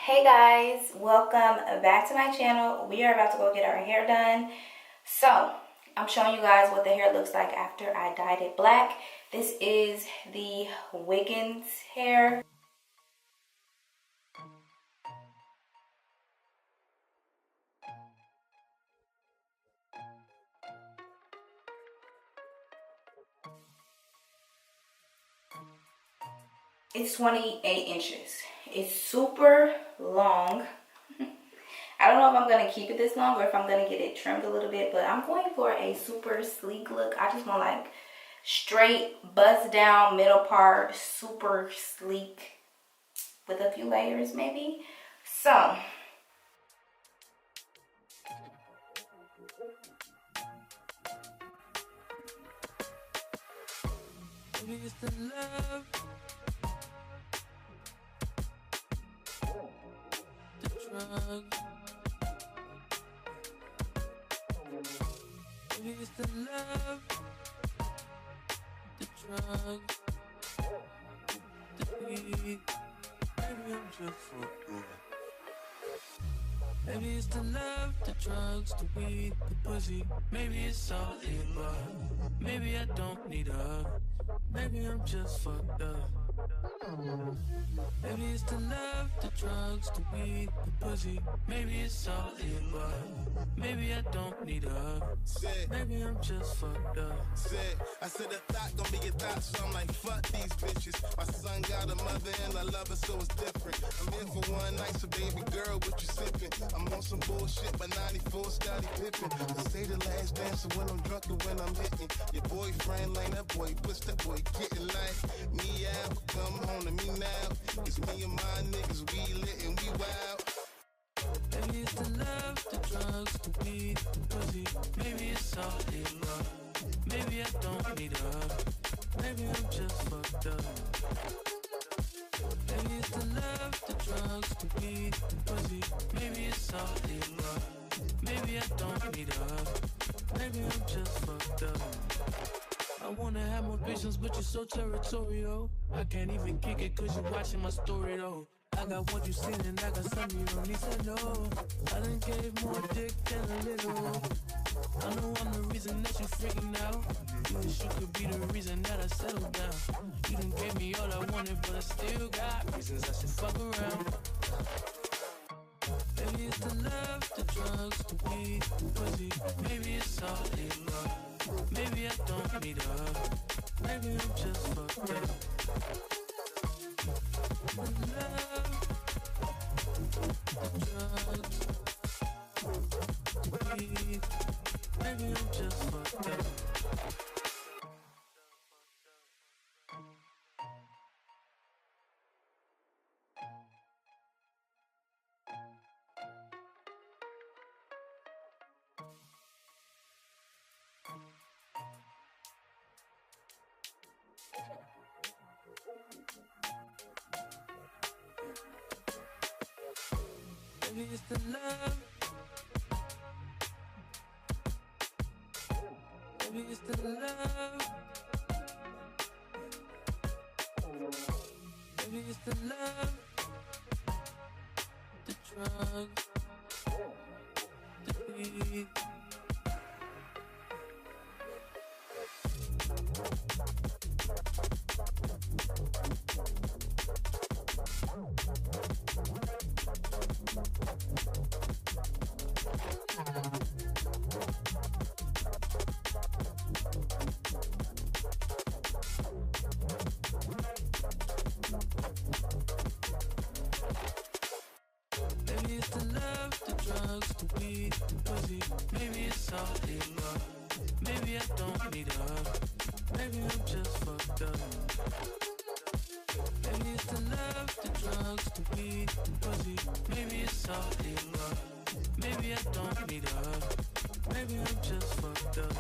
Hey guys, welcome back to my channel. We are about to go get our hair done. So I'm showing you guys what the hair looks like after I dyed it black. This is the Wiggins hair. It's 28 inches. It's super long. I don't know if I'm going to keep it this long or if I'm going to get it trimmed a little bit, but I'm going for a super sleek look. I just want like straight, buzz down, middle part, super sleek with a few layers maybe. So, Maybe it's the love, the drugs. Maybe it's the love, the drugs, the weed. Maybe I'm just fucked up. Maybe it's the love, the drugs, the weed, the pussy. Maybe it's all the above. Maybe I don't need her. Maybe I'm just fucked up. Maybe it's the love, the drugs, the weed, the pussy. Maybe it's all the above. Maybe I don't need her. Maybe I'm just fucked up. I said a thought gon' be a thought, so I'm like, fuck these bitches. My son got a mother and I love her, so it's different. I'm in for one night, so baby girl, what you sippin'? I'm on some bullshit, but 94 Scotty Pippen. I say the last dance when I'm drunk and when I'm hitting. Your boyfriend lane, that boy push, that boy getting like me out. Come home to me now. It's me and my niggas, we lit and we wild. Maybe it's the love, the drugs, the weed, the pussy. Maybe it's all the above. Maybe I don't need her. Maybe I'm just fucked up. Maybe it's the love, the drugs, the weed, the pussy. Maybe it's all the above. Maybe I don't need her. Maybe I'm just fucked up. I wanna have more patience, but you're so territorial. I can't even kick it cause you're watching my story though. I got what you seen and I got something you don't need to know. I done gave more dick than a little. I know I'm the reason that you freaking out. You wish you could be the reason that I settled down. You done gave me all I wanted, but I still got reasons I should fuck around. Maybe it's the love, the drugs, the weed, the pussy. Maybe it's all the above. Maybe I don't need her. Maybe I'm just fucked up. The love, the drugs, the weed. Maybe I'm just fucked up. Maybe it's the love. Maybe it's the love. Maybe it's the love. The drugs. The weed. Maybe it's the love, the drugs, the weed, the pussy. Maybe it's all the above. Maybe I don't need her. Maybe I'm just fucked up. Maybe it's the love, the drugs, the weed, the pussy. Maybe it's all the above. Maybe I don't need her. Maybe I'm just fucked up.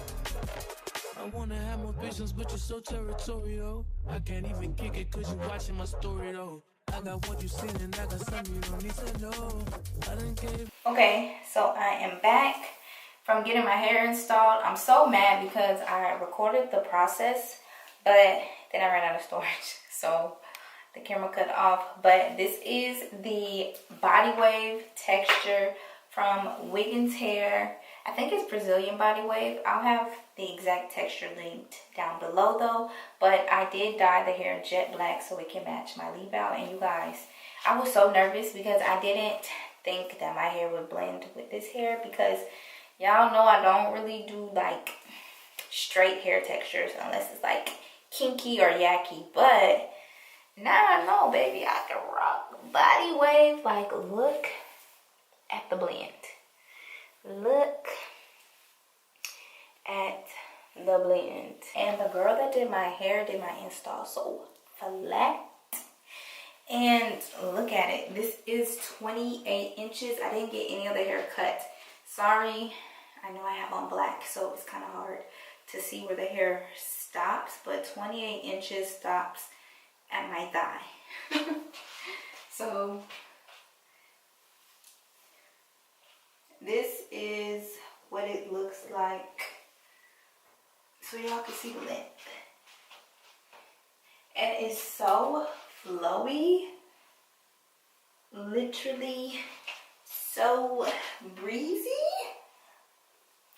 I wanna have more patience, but you're so territorial. I can't even kick it cause you're watching my story though. I got what you seen and I got something you don't need to know. I done gave. okay, so I am back from getting my hair installed. I'm so mad because I recorded the process, but then I ran out of storage. So the camera cut off. But this is the body wave texture from Wiggins Hair. I think it's Brazilian body wave. I'll have the exact texture linked down below though. But I did dye the hair jet black so it can match my leave out. And you guys, I was so nervous because I didn't think that my hair would blend with this hair, because y'all know I don't really do like straight hair textures unless it's like kinky or yucky. But now I know, baby, I can rock body wave. Like, look at the blend. Look at the blend. And the girl that did my hair did my install so flat. And look at it. This is 28 inches. I didn't get any of the hair cut. Sorry. I know I have on black, so it's kind of hard to see where the hair stops. But 28 inches stops at my thigh. So this is what it looks like, so y'all can see the length. And it's so flowy, literally so breezy.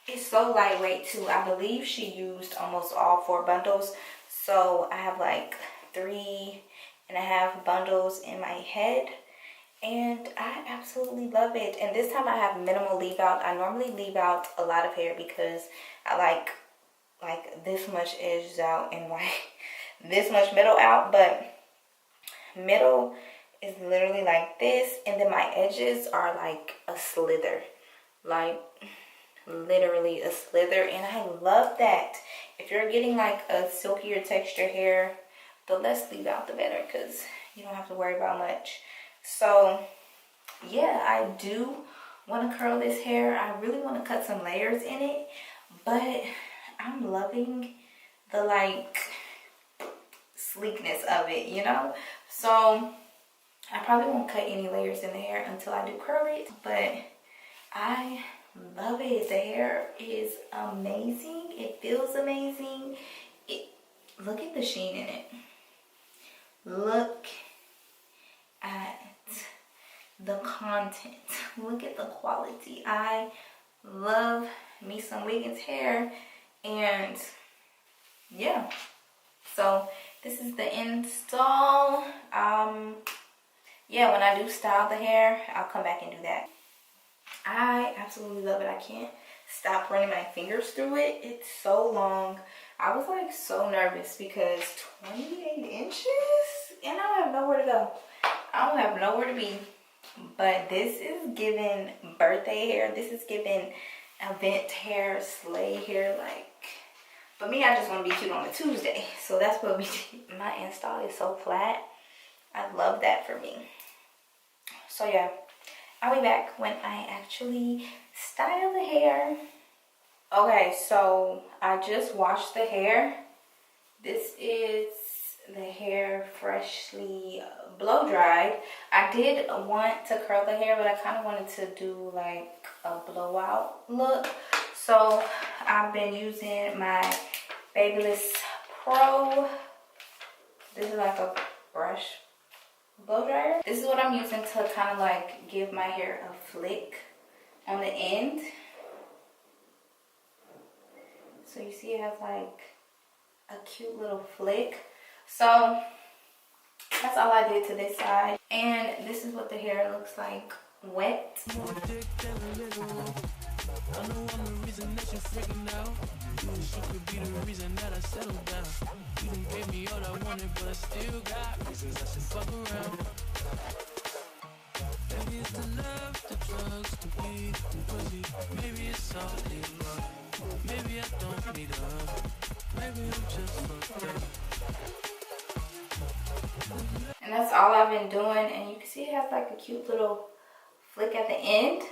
It's so lightweight too. I believe she used almost all 4 bundles, so I have like 3.5 bundles in my head, and I absolutely love it. And this time I have minimal leave out. I normally leave out a lot of hair because I like this much edges out and like this much middle out, but middle is literally like this, and then my edges are like a slither, like literally a slither, and I love that. If you're getting like a silkier texture hair, the less leave out the better, because you don't have to worry about much. So yeah, I do want to curl this hair. I really want to cut some layers in it, but I'm loving the like sleekness of it, you know. So I probably won't cut any layers in the hair until I do curl it, but I love it. The hair is amazing. It feels amazing. Look at the sheen in it. Look at the content. Look at the quality. I love me some Wiggins Hair. And yeah, so this is the install. Yeah, when I do style the hair, I'll come back and do that. I absolutely love it. I can't stop running my fingers through it. It's so long. I was like so nervous because 28 inches and I don't have nowhere to go. I don't have nowhere to be. But this is giving birthday hair. This is giving event hair, slay hair. Like, but me, I just want to be cute on a Tuesday. So that's what we do. My install is so flat. I love that for me. So yeah, I'll be back when I actually style the hair. Okay, so I just washed the hair. This is the hair freshly blow dried. I did want to curl the hair, but I kind of wanted to do like a blowout look. So I've been using my Babyliss Pro. This is like a brush blow dryer. This is what I'm using to kind of like give my hair a flick on the end. So you see it has like a cute little flick. So that's all I did to this side. And this is what the hair looks like wet. I know I'm the reason that you're freaking out. You wish you could be the reason that I settled down. You done gave me all I wanted, but I still got reasons I should fuck around. Maybe it's the love, the drugs, the weed, the pussy. Maybe it's all in love. Maybe I don't need love. Maybe I'm just fucked up. And that's all I've been doing. And you can see it has like a cute little flick at the end,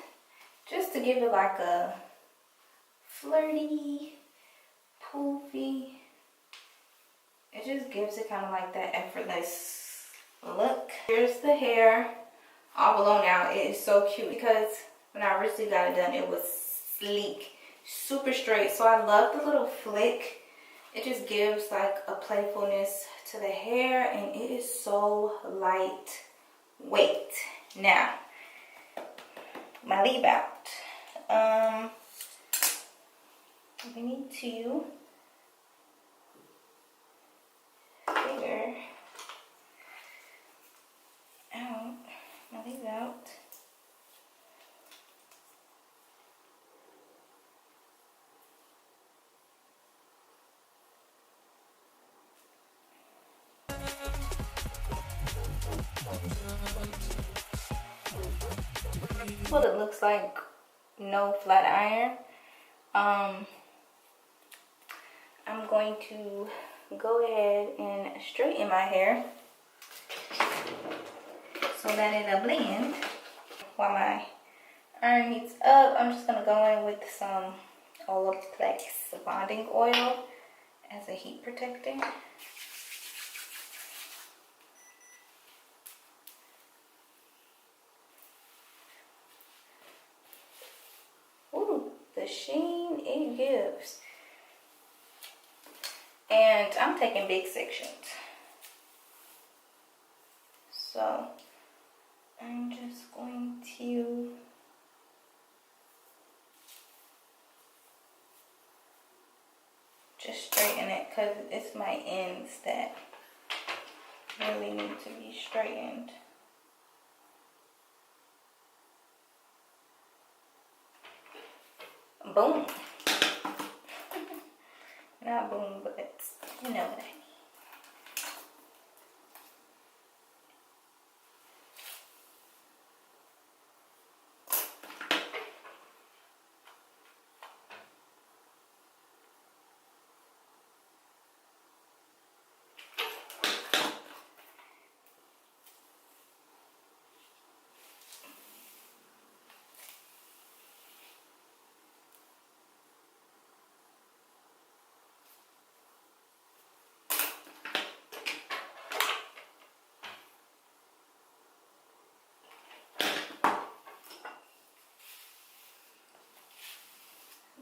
just to give it like a flirty, poofy. It just gives it kind of like that effortless look. Here's the hair all blown out. It is so cute because when I originally got it done, it was sleek, super straight. So I love the little flick It just gives like a playfulness to the hair, and it is so lightweight. Now, my leave out. We need to figure out my leave out. What it looks like, no flat iron. I'm going to go ahead and straighten my hair so that it'll blend. While my iron heats up, I'm just gonna go in with some Olaplex bonding oil as a heat protector. Ooh, the sheen it gives. And I'm taking big sections. So I'm just going to just straighten it because it's my ends that really need to be straightened. Boom. Not boom, but you know what I mean.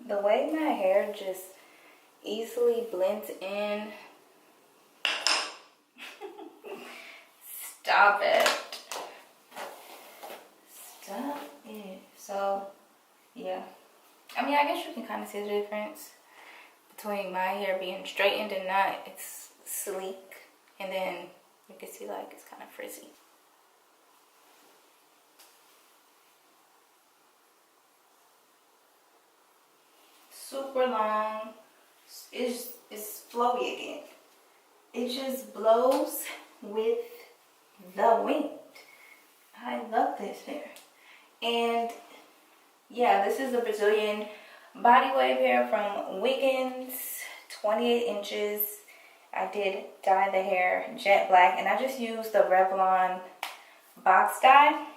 The way my hair just easily blends in. Stop it. Stop it. So, yeah. I mean, I guess you can kind of see the difference between my hair being straightened and not. It's sleek. And then you can see like it's kind of frizzy. Super long. It's flowy again. It just blows with the wind. I love this hair. And yeah, this is a Brazilian body wave hair from Wiggins, 28 inches. I did dye the hair jet black, and I just used the Revlon box dye.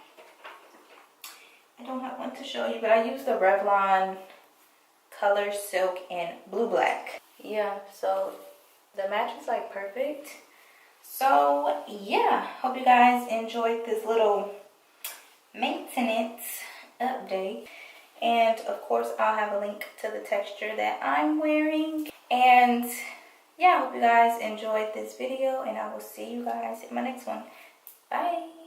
I don't have one to show you, but I used the Revlon Color Silk and Blue Black. Yeah, so the match is like perfect. So yeah, hope you guys enjoyed this little maintenance update. And of course, I'll have a link to the texture that I'm wearing. And yeah, I hope you guys enjoyed this video, and I will see you guys in my next one. Bye.